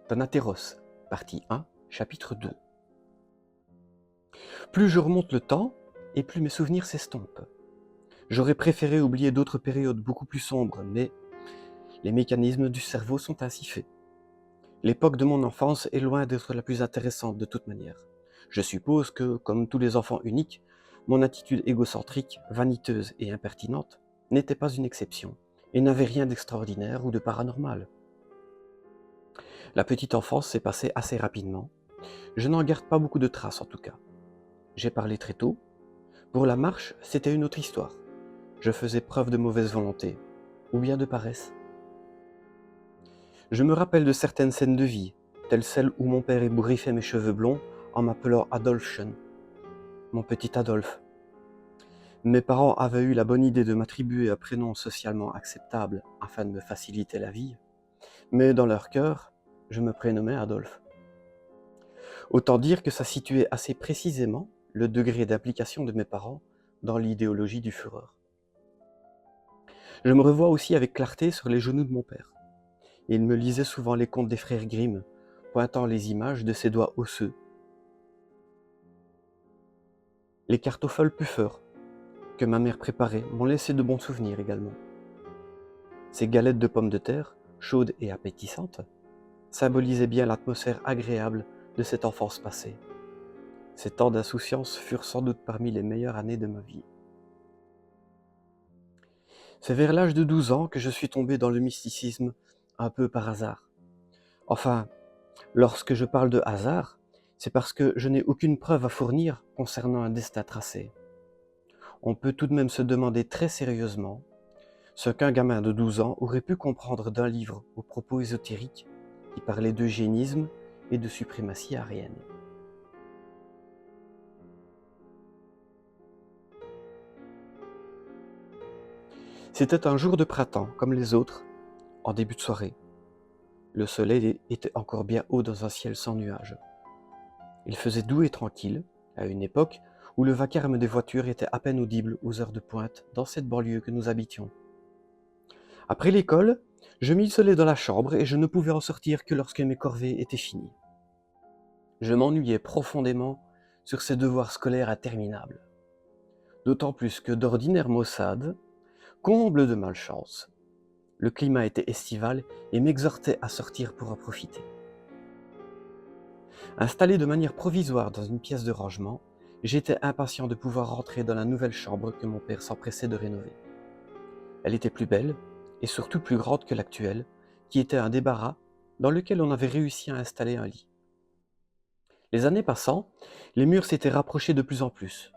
Thanatéros, partie 1, chapitre 2. Plus je remonte le temps, et plus mes souvenirs s'estompent. J'aurais préféré oublier d'autres périodes beaucoup plus sombres, mais les mécanismes du cerveau sont ainsi faits. L'époque de mon enfance est loin d'être la plus intéressante de toute manière. Je suppose que, comme tous les enfants uniques, mon attitude égocentrique, vaniteuse et impertinente n'était pas une exception, et n'avait rien d'extraordinaire ou de paranormal. La petite enfance s'est passée assez rapidement. Je n'en garde pas beaucoup de traces en tout cas. J'ai parlé très tôt. Pour la marche, c'était une autre histoire. Je faisais preuve de mauvaise volonté, ou bien de paresse. Je me rappelle de certaines scènes de vie, telles celles où mon père ébouriffait mes cheveux blonds en m'appelant Adolfchen, mon petit Adolphe. Mes parents avaient eu la bonne idée de m'attribuer un prénom socialement acceptable afin de me faciliter la vie, mais dans leur cœur, je me prénommais Adolphe. Autant dire que ça situait assez précisément le degré d'implication de mes parents dans l'idéologie du Führer. Je me revois aussi avec clarté sur les genoux de mon père. Il me lisait souvent les contes des frères Grimm, pointant les images de ses doigts osseux. Les Kartoffelpuffer que ma mère préparait m'ont laissé de bons souvenirs également. Ces galettes de pommes de terre, chaudes et appétissantes, symbolisaient bien l'atmosphère agréable de cette enfance passée. Ces temps d'insouciance furent sans doute parmi les meilleures années de ma vie. C'est vers l'âge de 12 ans que je suis tombé dans le mysticisme un peu par hasard. Enfin, lorsque je parle de hasard, c'est parce que je n'ai aucune preuve à fournir concernant un destin tracé. On peut tout de même se demander très sérieusement ce qu'un gamin de 12 ans aurait pu comprendre d'un livre aux propos ésotériques qui parlait d'eugénisme et de suprématie aryenne. C'était un jour de printemps, comme les autres, en début de soirée. Le soleil était encore bien haut dans un ciel sans nuages. Il faisait doux et tranquille, à une époque où le vacarme des voitures était à peine audible aux heures de pointe dans cette banlieue que nous habitions. Après l'école, je m'isolais dans la chambre et je ne pouvais en sortir que lorsque mes corvées étaient finies. Je m'ennuyais profondément sur ces devoirs scolaires interminables. D'autant plus que d'ordinaire maussade, comble de malchance, le climat était estival et m'exhortait à sortir pour en profiter. Installé de manière provisoire dans une pièce de rangement, j'étais impatient de pouvoir rentrer dans la nouvelle chambre que mon père s'empressait de rénover. Elle était plus belle et surtout plus grande que l'actuelle, qui était un débarras dans lequel on avait réussi à installer un lit. Les années passant, les murs s'étaient rapprochés de plus en plus.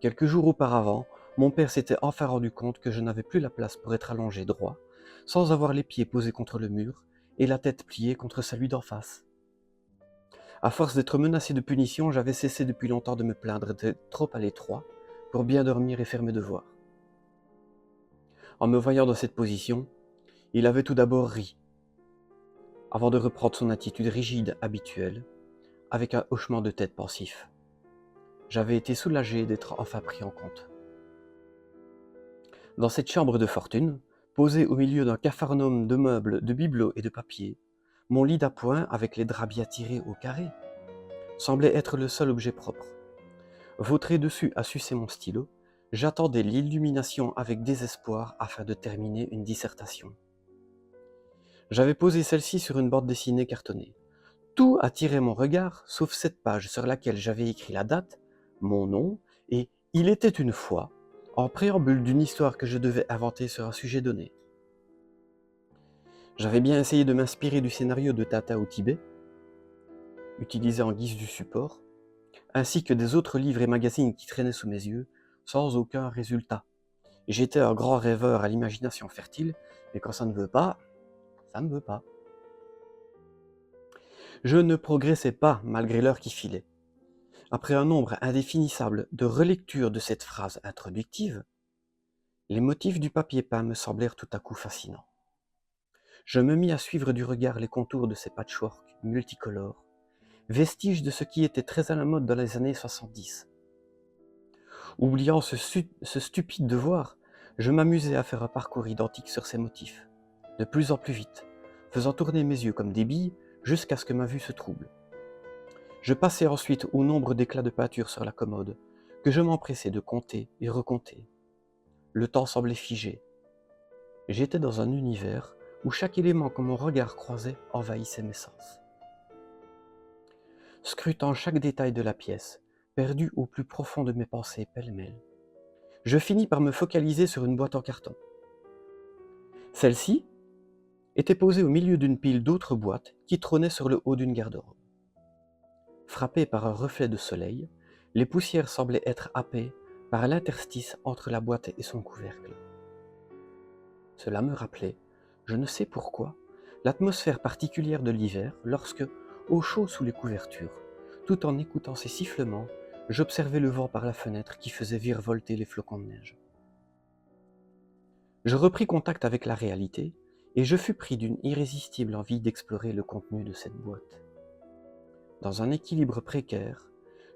Quelques jours auparavant, mon père s'était enfin rendu compte que je n'avais plus la place pour être allongé droit, sans avoir les pieds posés contre le mur et la tête pliée contre celui d'en face. À force d'être menacé de punition, j'avais cessé depuis longtemps de me plaindre d'être trop à l'étroit pour bien dormir et faire mes devoirs. En me voyant dans cette position, il avait tout d'abord ri, avant de reprendre son attitude rigide habituelle, avec un hochement de tête pensif. J'avais été soulagé d'être enfin pris en compte. Dans cette chambre de fortune, posée au milieu d'un capharnaüm de meubles, de bibelots et de papiers, mon lit d'appoint, avec les draps bien tirés au carré, semblait être le seul objet propre. Vautré dessus à sucer mon stylo, j'attendais l'illumination avec désespoir afin de terminer une dissertation. J'avais posé celle-ci sur une bande dessinée cartonnée. Tout attirait mon regard, sauf cette page sur laquelle j'avais écrit la date, mon nom, et « Il était une fois », en préambule d'une histoire que je devais inventer sur un sujet donné. J'avais bien essayé de m'inspirer du scénario de Tintin au Tibet, utilisé en guise du support, ainsi que des autres livres et magazines qui traînaient sous mes yeux, sans aucun résultat. J'étais un grand rêveur à l'imagination fertile, mais quand ça ne veut pas, ça ne veut pas. Je ne progressais pas malgré l'heure qui filait. Après un nombre indéfinissable de relectures de cette phrase introductive, les motifs du papier peint me semblèrent tout à coup fascinants. Je me mis à suivre du regard les contours de ces patchworks multicolores, vestiges de ce qui était très à la mode dans les années 70. Oubliant ce stupide devoir, je m'amusais à faire un parcours identique sur ces motifs, de plus en plus vite, faisant tourner mes yeux comme des billes jusqu'à ce que ma vue se trouble. Je passai ensuite au nombre d'éclats de peinture sur la commode, que je m'empressais de compter et recompter. Le temps semblait figé. J'étais dans un univers où chaque élément que mon regard croisait envahissait mes sens. Scrutant chaque détail de la pièce, perdu au plus profond de mes pensées pêle-mêle, je finis par me focaliser sur une boîte en carton. Celle-ci était posée au milieu d'une pile d'autres boîtes qui trônaient sur le haut d'une garde-robe. Frappées par un reflet de soleil, les poussières semblaient être happées par l'interstice entre la boîte et son couvercle. Cela me rappelait, je ne sais pourquoi, l'atmosphère particulière de l'hiver lorsque, au chaud sous les couvertures, tout en écoutant ces sifflements, j'observais le vent par la fenêtre qui faisait virevolter les flocons de neige. Je repris contact avec la réalité et je fus pris d'une irrésistible envie d'explorer le contenu de cette boîte. Dans un équilibre précaire,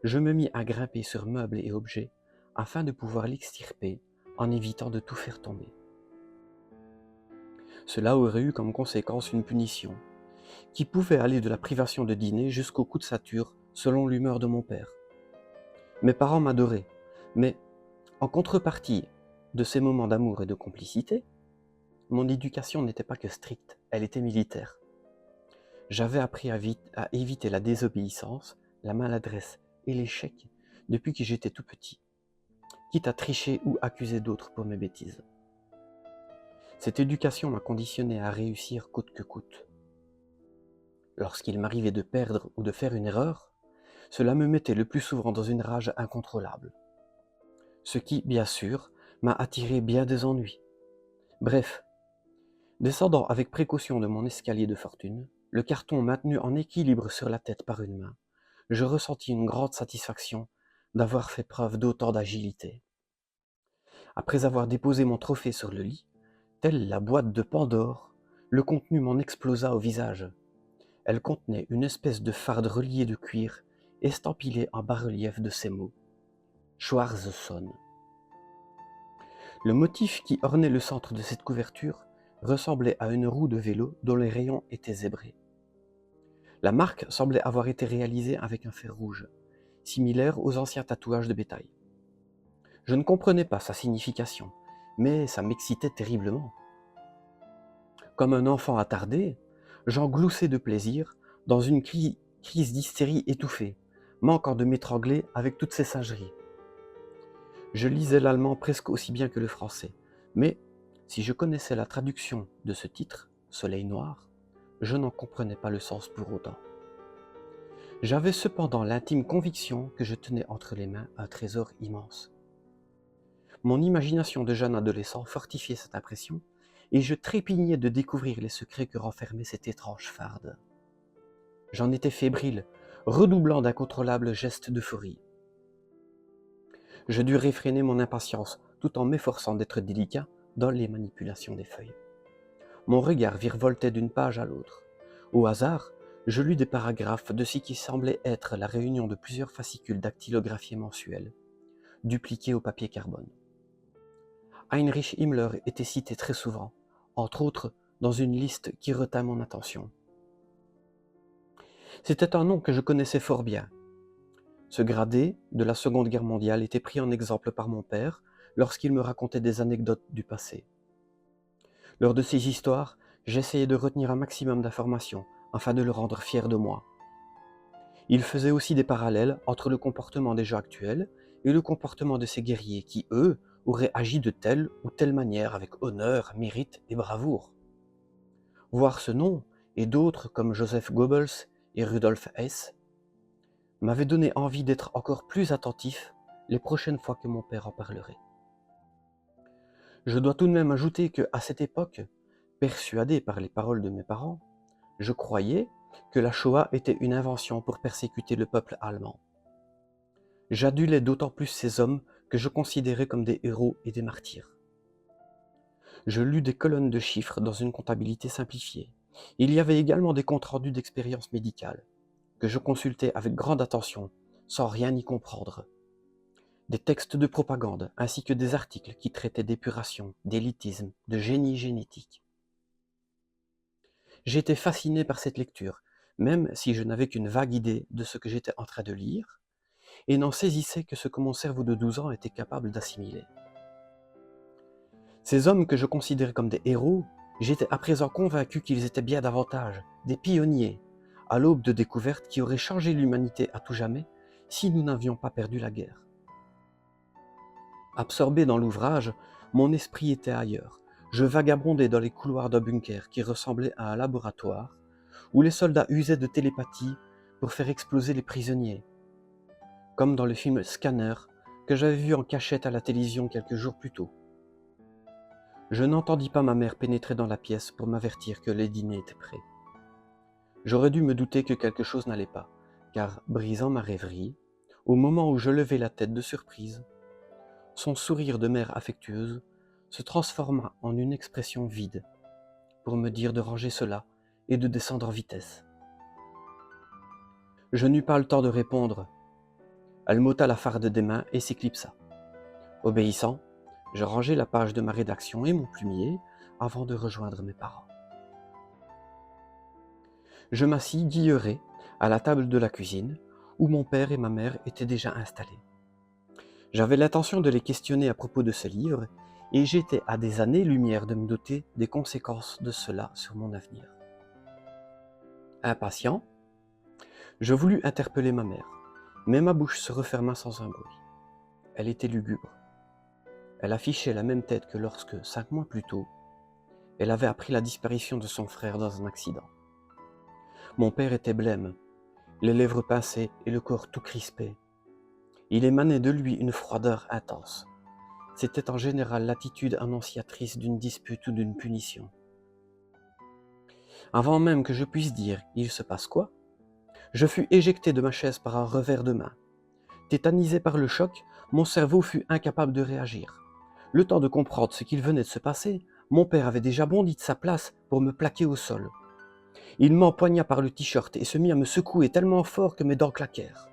je me mis à grimper sur meubles et objets afin de pouvoir l'extirper en évitant de tout faire tomber. Cela aurait eu comme conséquence une punition, qui pouvait aller de la privation de dîner jusqu'au coup de sature selon l'humeur de mon père. Mes parents m'adoraient, mais en contrepartie de ces moments d'amour et de complicité, mon éducation n'était pas que stricte, elle était militaire. J'avais appris à éviter la désobéissance, la maladresse et l'échec depuis que j'étais tout petit, quitte à tricher ou accuser d'autres pour mes bêtises. Cette éducation m'a conditionné à réussir coûte que coûte. Lorsqu'il m'arrivait de perdre ou de faire une erreur, cela me mettait le plus souvent dans une rage incontrôlable. Ce qui, bien sûr, m'a attiré bien des ennuis. Bref, descendant avec précaution de mon escalier de fortune, le carton maintenu en équilibre sur la tête par une main, je ressentis une grande satisfaction d'avoir fait preuve d'autant d'agilité. Après avoir déposé mon trophée sur le lit, telle la boîte de Pandore, le contenu m'en explosa au visage. Elle contenait une espèce de farde reliée de cuir, estampillée en bas-relief de ces mots. Schwarzson. Le motif qui ornait le centre de cette couverture ressemblait à une roue de vélo dont les rayons étaient zébrés. La marque semblait avoir été réalisée avec un fer rouge, similaire aux anciens tatouages de bétail. Je ne comprenais pas sa signification, mais ça m'excitait terriblement. Comme un enfant attardé, j'en gloussais de plaisir dans une crise d'hystérie étouffée, manquant de m'étrangler avec toutes ces singeries. Je lisais l'allemand presque aussi bien que le français, mais si je connaissais la traduction de ce titre, Soleil noir, je n'en comprenais pas le sens pour autant. J'avais cependant l'intime conviction que je tenais entre les mains un trésor immense. Mon imagination de jeune adolescent fortifiait cette impression, et je trépignais de découvrir les secrets que renfermait cette étrange farde. J'en étais fébrile, redoublant d'incontrôlables gestes d'euphorie. Je dus réfréner mon impatience, tout en m'efforçant d'être délicat dans les manipulations des feuilles. Mon regard virevoltait d'une page à l'autre. Au hasard, je lus des paragraphes de ce qui semblait être la réunion de plusieurs fascicules dactylographiés mensuels, dupliqués au papier carbone. Heinrich Himmler était cité très souvent, entre autres dans une liste qui retint mon attention. C'était un nom que je connaissais fort bien. Ce gradé de la Seconde Guerre mondiale était pris en exemple par mon père lorsqu'il me racontait des anecdotes du passé. Lors de ces histoires, j'essayais de retenir un maximum d'informations afin de le rendre fier de moi. Il faisait aussi des parallèles entre le comportement des gens actuels et le comportement de ces guerriers qui, eux, auraient agi de telle ou telle manière avec honneur, mérite et bravoure. Voir ce nom et d'autres comme Joseph Goebbels et Rudolf Hess m'avait donné envie d'être encore plus attentif les prochaines fois que mon père en parlerait. Je dois tout de même ajouter que, à cette époque, persuadé par les paroles de mes parents, je croyais que la Shoah était une invention pour persécuter le peuple allemand. J'adulais d'autant plus ces hommes que je considérais comme des héros et des martyrs. Je lus des colonnes de chiffres dans une comptabilité simplifiée. Il y avait également des comptes rendus d'expériences médicales, que je consultais avec grande attention, sans rien y comprendre. Des textes de propagande, ainsi que des articles qui traitaient d'épuration, d'élitisme, de génie génétique. J'étais fasciné par cette lecture, même si je n'avais qu'une vague idée de ce que j'étais en train de lire, et n'en saisissais que ce que mon cerveau de 12 ans était capable d'assimiler. Ces hommes que je considérais comme des héros, j'étais à présent convaincu qu'ils étaient bien davantage des pionniers, à l'aube de découvertes qui auraient changé l'humanité à tout jamais si nous n'avions pas perdu la guerre. Absorbé dans l'ouvrage, mon esprit était ailleurs. Je vagabondais dans les couloirs d'un bunker qui ressemblait à un laboratoire, où les soldats usaient de télépathie pour faire exploser les prisonniers, comme dans le film Scanner que j'avais vu en cachette à la télévision quelques jours plus tôt. Je n'entendis pas ma mère pénétrer dans la pièce pour m'avertir que les dîners étaient prêts. J'aurais dû me douter que quelque chose n'allait pas, car, brisant ma rêverie, au moment où je levai la tête de surprise, son sourire de mère affectueuse se transforma en une expression vide, pour me dire de ranger cela et de descendre en vitesse. Je n'eus pas le temps de répondre. Elle m'ôta la farde des mains et s'éclipsa. Obéissant, je rangeai la page de ma rédaction et mon plumier avant de rejoindre mes parents. Je m'assis guilleré à la table de la cuisine, où mon père et ma mère étaient déjà installés. J'avais l'intention de les questionner à propos de ce livre, et j'étais à des années-lumière de me douter des conséquences de cela sur mon avenir. Impatient, je voulus interpeller ma mère, mais ma bouche se referma sans un bruit. Elle était lugubre. Elle affichait la même tête que lorsque, 5 mois plus tôt, elle avait appris la disparition de son frère dans un accident. Mon père était blême, les lèvres pincées et le corps tout crispé. Il émanait de lui une froideur intense. C'était en général l'attitude annonciatrice d'une dispute ou d'une punition. Avant même que je puisse dire « il se passe quoi ?», je fus éjecté de ma chaise par un revers de main. Tétanisé par le choc, mon cerveau fut incapable de réagir. Le temps de comprendre ce qu'il venait de se passer, mon père avait déjà bondi de sa place pour me plaquer au sol. Il m'empoigna par le t-shirt et se mit à me secouer tellement fort que mes dents claquèrent.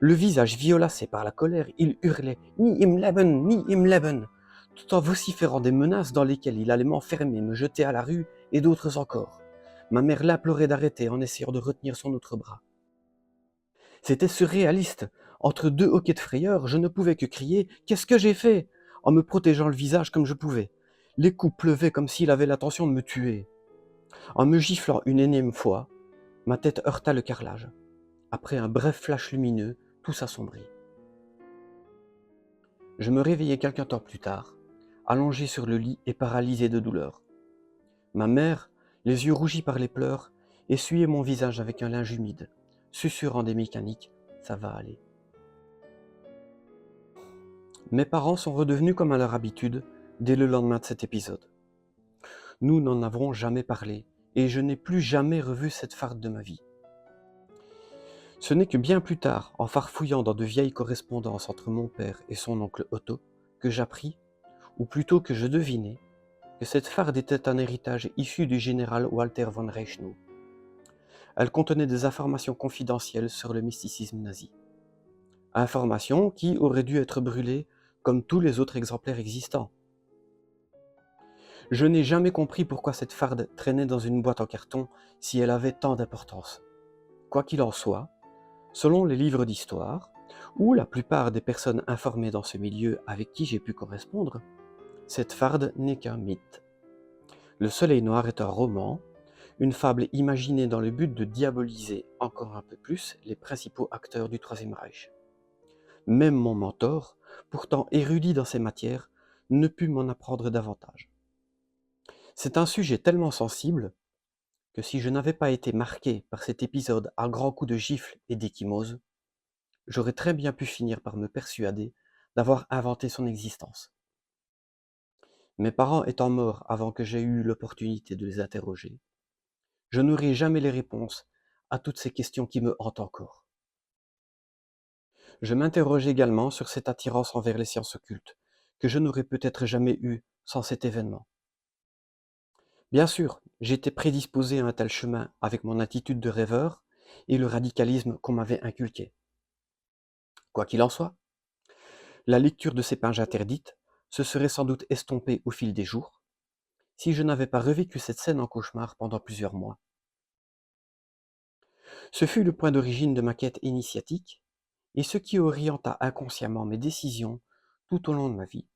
Le visage violacé par la colère, il hurlait « Ni im Leben, ni im Leben !» tout en vociférant des menaces dans lesquelles il allait m'enfermer, me jeter à la rue et d'autres encore. Ma mère l'implorait d'arrêter en essayant de retenir son autre bras. C'était surréaliste. Entre deux hoquets de frayeur, je ne pouvais que crier « Qu'est-ce que j'ai fait ?» en me protégeant le visage comme je pouvais. Les coups pleuvaient comme s'il avait l'intention de me tuer. En me giflant une énième fois, ma tête heurta le carrelage. Après un bref flash lumineux, tout s'assombrit. Je me réveillai quelque temps plus tard, allongé sur le lit et paralysé de douleur. Ma mère, les yeux rougis par les pleurs, essuyait mon visage avec un linge humide, susurrant des mécaniques « ça va aller ». Mes parents sont redevenus comme à leur habitude dès le lendemain de cet épisode. Nous n'en avons jamais parlé et je n'ai plus jamais revu cette farde de ma vie. Ce n'est que bien plus tard, en farfouillant dans de vieilles correspondances entre mon père et son oncle Otto, que j'appris, ou plutôt que je devinai, que cette farde était un héritage issu du général Walter von Reichenau. Elle contenait des informations confidentielles sur le mysticisme nazi. Informations qui auraient dû être brûlées comme tous les autres exemplaires existants. Je n'ai jamais compris pourquoi cette farde traînait dans une boîte en carton si elle avait tant d'importance. Quoi qu'il en soit, selon les livres d'histoire, ou la plupart des personnes informées dans ce milieu avec qui j'ai pu correspondre, cette farde n'est qu'un mythe. Le Soleil Noir est un roman, une fable imaginée dans le but de diaboliser encore un peu plus les principaux acteurs du Troisième Reich. Même mon mentor, pourtant érudit dans ces matières, ne put m'en apprendre davantage. C'est un sujet tellement sensible que si je n'avais pas été marqué par cet épisode à grands coups de gifles et d'échymose, j'aurais très bien pu finir par me persuader d'avoir inventé son existence. Mes parents étant morts avant que j'aie eu l'opportunité de les interroger, je n'aurai jamais les réponses à toutes ces questions qui me hantent encore. Je m'interroge également sur cette attirance envers les sciences occultes, que je n'aurais peut-être jamais eue sans cet événement. Bien sûr, j'étais prédisposé à un tel chemin avec mon attitude de rêveur et le radicalisme qu'on m'avait inculqué. Quoi qu'il en soit, la lecture de ces pages interdites se serait sans doute estompée au fil des jours, si je n'avais pas revécu cette scène en cauchemar pendant plusieurs mois. Ce fut le point d'origine de ma quête initiatique et ce qui orienta inconsciemment mes décisions tout au long de ma vie.